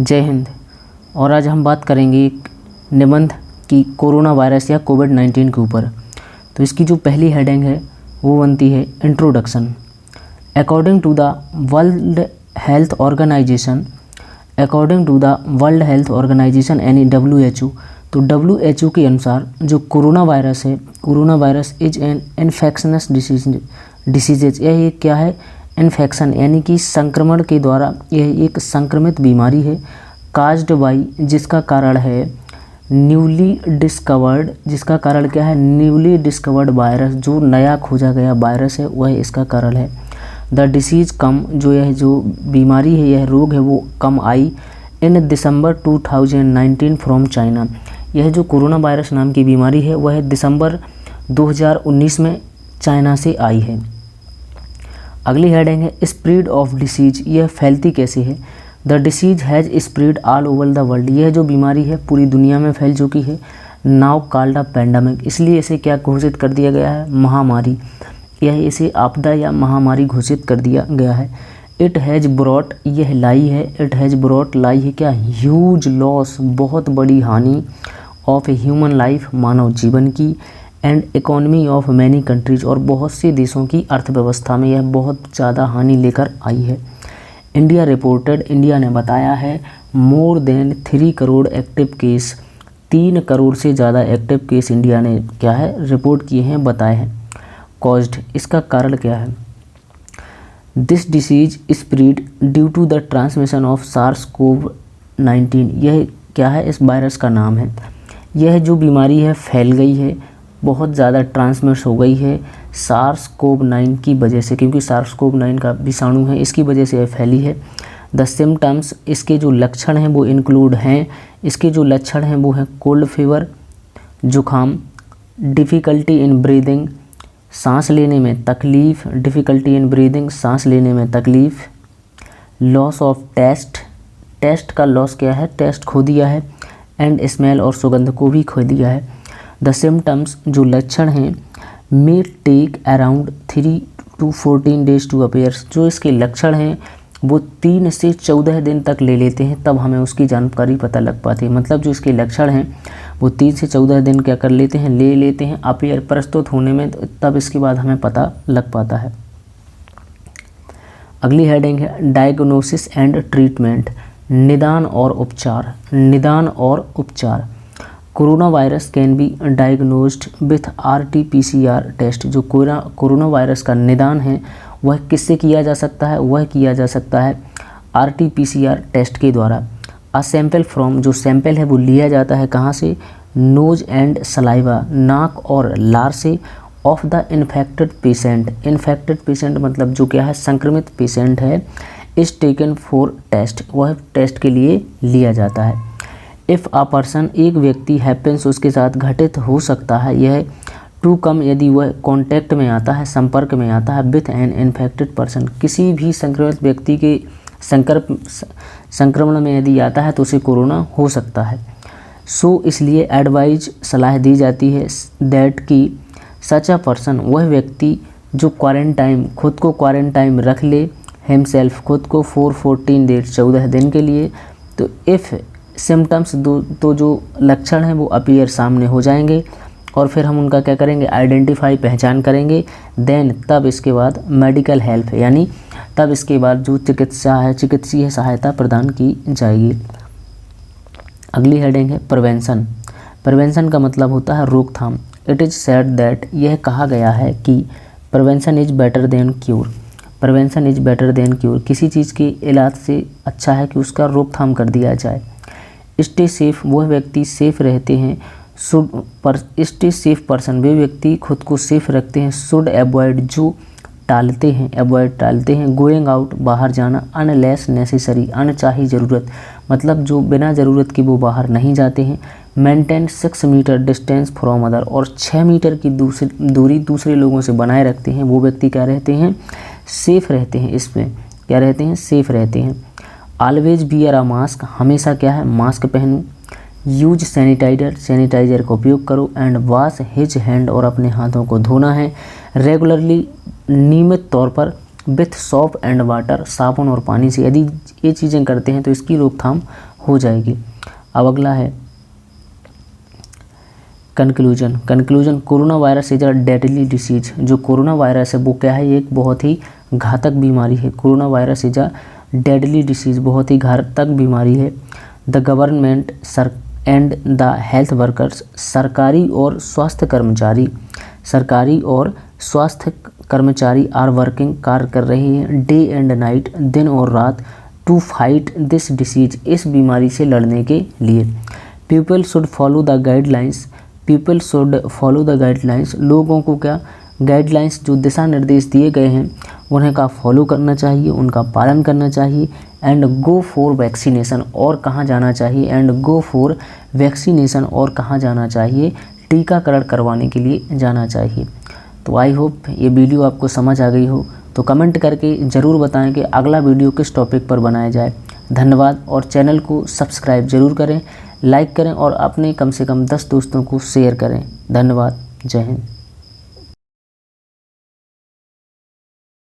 जय हिंद। और आज हम बात करेंगे एक निबंध की कोरोना वायरस या कोविड-19 के ऊपर। तो इसकी जो पहली हेडिंग है वो बनती है introduction. According to the World Health Organization यानी WHO, तो WHO के अनुसार जो corona virus is an infectious diseases, यह एक क्या है, इन्फेक्शन यानी कि संक्रमण के द्वारा यह एक संक्रमित बीमारी है। काज्ड बाई, जिसका कारण क्या है, न्यूली डिस्कवर्ड वायरस, जो नया खोजा गया वायरस है वह इसका कारण है। द डिसीज कम, जो यह जो बीमारी है, यह रोग है वो कम आई इन दिसंबर 2019 फ्रॉम चाइना। यह जो कोरोना वायरस नाम की बीमारी है वह दिसंबर 2019 में चाइना से आई है। अगली हेडिंग है स्प्रेड ऑफ डिसीज, यह फैलती कैसे है। The disease has spread all over the world, यह जो बीमारी है पूरी दुनिया में फैल चुकी है। नाउ कॉल्ड अ पैंडेमिक, इसलिए इसे क्या घोषित कर दिया गया है, महामारी। यह इसे आपदा या महामारी घोषित कर दिया गया है। इट हैज़ ब्रॉट, यह लाई है, इट हैज़ ब्रॉट लाई है क्या, ह्यूज लॉस, बहुत बड़ी हानि, ऑफ ए ह्यूमन लाइफ, मानव जीवन की, and economy of many countries, और बहुत से देशों की अर्थव्यवस्था में यह बहुत ज़्यादा हानि लेकर आई है। इंडिया रिपोर्टेड, इंडिया ने बताया है, more than 3 crore active case, 3 crore से ज़्यादा एक्टिव केस इंडिया ने क्या है रिपोर्ट किए हैं, बताए हैं। कॉज्ड, इसका कारण क्या है। This disease spread due to the transmission of SARS-CoV-19, यह क्या है, इस वायरस का नाम है। यह जो बीमारी है फैल गई है, बहुत ज़्यादा ट्रांसमिट हो गई है SARS-CoV-9 की वजह से, क्योंकि SARS-CoV-9 का विषाणु है, इसकी वजह से यह फैली है। द सिम्टम्स, इसके जो लक्षण हैं वो इंक्लूड हैं, इसके जो लक्षण हैं वो हैं कोल्ड फीवर, जुखाम, डिफ़िकल्टी इन ब्रीदिंग, सांस लेने में तकलीफ़, सांस लेने में तकलीफ़, लॉस ऑफ टेस्ट का लॉस क्या है, टेस्ट खो दिया है, एंड स्मेल, और सुगंध को भी खो दिया है। द सिम्टम्स, जो लक्षण हैं, may take around 3 to 14 days to appear, जो इसके लक्षण हैं वो 3 से 14 दिन तक ले लेते हैं, तब हमें उसकी जानकारी पता लग पाती है। मतलब जो इसके लक्षण हैं वो 3 से 14 दिन क्या कर लेते हैं, ले लेते हैं अपीयर, प्रस्तुत होने में, तब इसके बाद हमें पता लग पाता है। अगली हेडिंग है डायग्नोसिस एंड ट्रीटमेंट, निदान और उपचार। Corona virus can be diagnosed with RT-PCR test, जो कोरोना वायरस का निदान है वह किससे किया जा सकता है, वह किया जा सकता है RT-PCR टेस्ट के द्वारा। अ सैंपल फ्रॉम, जो सैंपल है वो लिया जाता है कहाँ से, नोज एंड सलाइवा, नाक और लार से, ऑफ द इन्फेक्टेड पेशेंट मतलब जो क्या है संक्रमित पेशेंट है, इज टेकन फॉर टेस्ट, वह टेस्ट के लिए लिया जाता है। इफ़ अ पर्सन, एक व्यक्ति, हैपेंस, उसके साथ घटित हो सकता है यह, टू कम, यदि वह कॉन्टैक्ट में आता है, संपर्क में आता है, विथ एन इन्फेक्टेड पर्सन, किसी भी संक्रमित व्यक्ति के संक्रमण में यदि आता है तो उसे कोरोना हो सकता है। सो इसलिए एडवाइज, सलाह दी जाती है, दैट की सच अ पर्सन, वह व्यक्ति जो खुद को क्वारंटाइन रख ले, हिमसेल्फ, खुद को, फॉर 14 डेज, 14 दिन के लिए। तो इफ़ सिम्टम्स, तो जो लक्षण हैं वो अपीयर, सामने हो जाएंगे, और फिर हम उनका क्या करेंगे, आइडेंटिफाई, पहचान करेंगे। देन, तब इसके बाद मेडिकल हेल्प, यानी तब इसके बाद जो चिकित्सीय सहायता प्रदान की जाएगी। अगली हेडिंग है प्रिवेंशन का मतलब होता है रोकथाम। इट इज़ सेड दैट, यह कहा गया है कि prevention is better than cure, किसी चीज़ के इलाज से अच्छा है कि उसका रोकथाम कर दिया जाए। स्टे सेफ, वह व्यक्ति सेफ रहते हैं, स्टे सेफ पर्सन, वे व्यक्ति खुद को सेफ रखते हैं, शुड अवॉइड, जो टालते हैं, गोइंग आउट, बाहर जाना, अनलेस नेसेसरी, अनचाही ज़रूरत, मतलब जो बिना ज़रूरत की वो बाहर नहीं जाते हैं। Maintain 6 metre distance from other, और 6 मीटर की दूरी दूसरे लोगों से बनाए रखते हैं, वो व्यक्ति क्या रहते हैं, सेफ रहते हैं, इसमें क्या रहते हैं, सेफ रहते हैं। ऑलवेज वियर अ मास्क, हमेशा क्या है, मास्क पहनो। यूज सैनिटाइजर का उपयोग करो। एंड वॉश हिज हैंड, और अपने हाथों को धोना है। रेगुलरली, नियमित तौर पर, विथ सोप एंड वाटर, साबुन और पानी से। यदि ये चीज़ें करते हैं तो इसकी रोकथाम हो जाएगी। अब अगला है conclusion. Corona virus is a deadly disease. जो कोरोना वायरस है वो क्या है, एक बहुत ही घातक बीमारी है। Corona virus is a deadly disease, बहुत ही घातक बीमारी है। The government and the health workers, सरकारी और स्वास्थ्य कर्मचारी आर वर्किंग, कार्य कर रहे हैं डे एंड नाइट, दिन और रात, टू फाइट दिस डिसीज, इस बीमारी से लड़ने के लिए। People should follow the guidelines, लोगों को क्या गाइडलाइंस, जो दिशा निर्देश दिए गए हैं उन्हें का फॉलो करना चाहिए, उनका पालन करना चाहिए। एंड गो फॉर वैक्सीनेशन, और कहाँ जाना चाहिए, एंड गो फॉर वैक्सीनेशन, और कहाँ जाना चाहिए, टीकाकरण करवाने के लिए जाना चाहिए। तो आई होप ये वीडियो आपको समझ आ गई हो। तो कमेंट करके ज़रूर बताएं कि अगला वीडियो किस टॉपिक पर बनाया जाए। धन्यवाद, और चैनल को सब्सक्राइब ज़रूर करें, लाइक करें और अपने कम से कम 10 दोस्तों को शेयर करें। धन्यवाद, जय हिंद।